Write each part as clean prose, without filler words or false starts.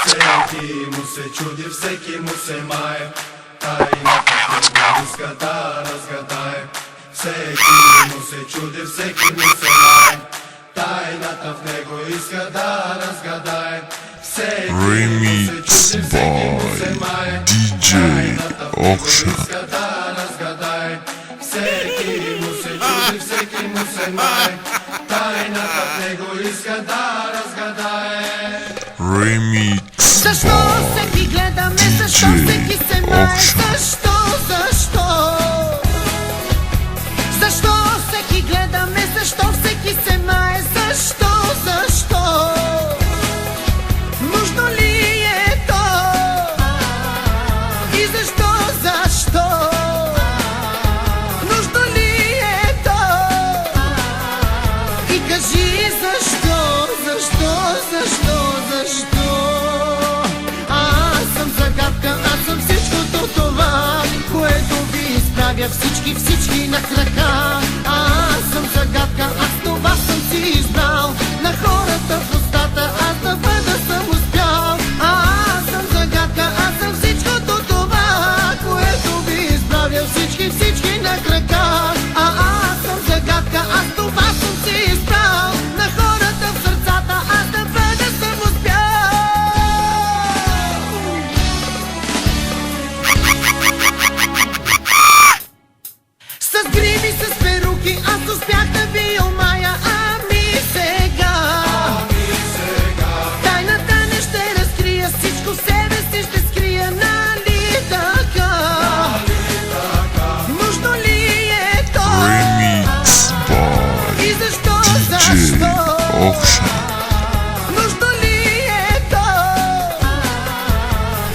Всеки му се чуди, всеки му се мае, тайната в него иска да разгадае. Всеки му се чуди, всеки му се мае, тайната в него иска да разгадае. Всеки му се чуди, всеки му се мае, тайната в него иска да разгадае. Всеки му се чуди, всеки му се мае, тайната в него иска да разгадае. Защо всеки гледаме, защо всеки се мае, защо? Защо всеки гледаме, защо всеки се мае, защо? Нужно ли е то? И защо? Нужно ли е то? И кажи защо? Всички на крака. Аз съм загадка, аз това съм си избрал. На хората в устата аз да бъда съм успял. Аз съм загадка, аз съм всичкото това, което ви изправя всички на крака. Аз съм загадка, аз това съм си избрал. На хората в сърцата аз да бъда съм успял. С гриби, с перуки, аз успях да ви омая. Ами сега тайната не ще разкрия, всичко в себе си ще скрия. Нали така? Нужно ли е то? И защо? Нужно ли е то?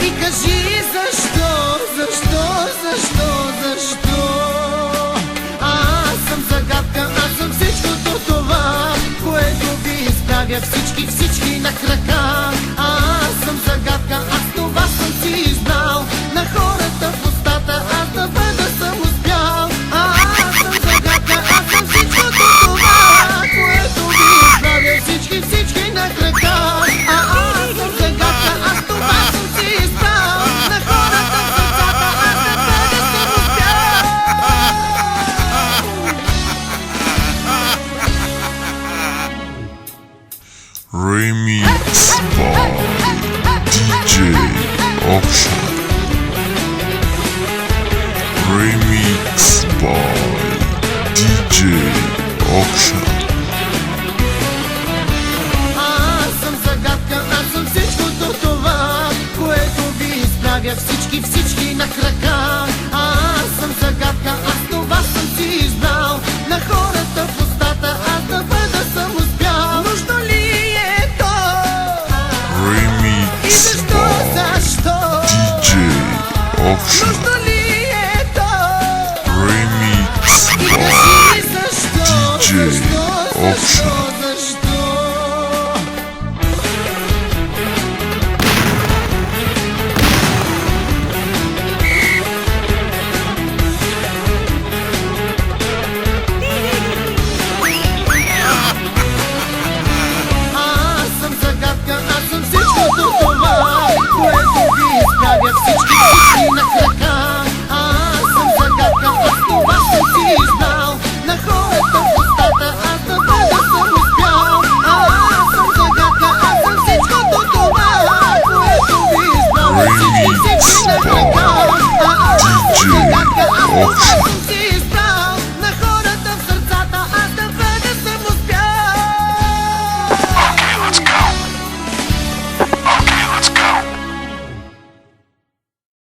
И кажи защо? Всички на крака. Аз съм загадка, аз това съм си избрал. На хората в устата аз да бъда съм успял. Аз съм загадка, аз съм всичкото това, което ви изправя всички на крака. Аз съм загадка, аз това съм си избрал. На хората в устата аз да бъда съм успял. Remix by DJ Auction. Remix by DJ Auction. Аз съм загадка, аз съм всичкото това, което ви изправя всички на крака. Аз съм загадка, аз това съм си избрал. На хората в устата аз да бъда съм успял. Нужно ли е то? И защо? DJ Auction. Нужно ли е то? Remix И by кажи защо? Auction. Всички на крака. Аз съм загадка, аз това съм си избрал. На хората в устата аз да бъда съм успял. Аз съм загадка, аз съм всичкото това, което ви избрал. Всички на крака. Аз съм загадка, аз това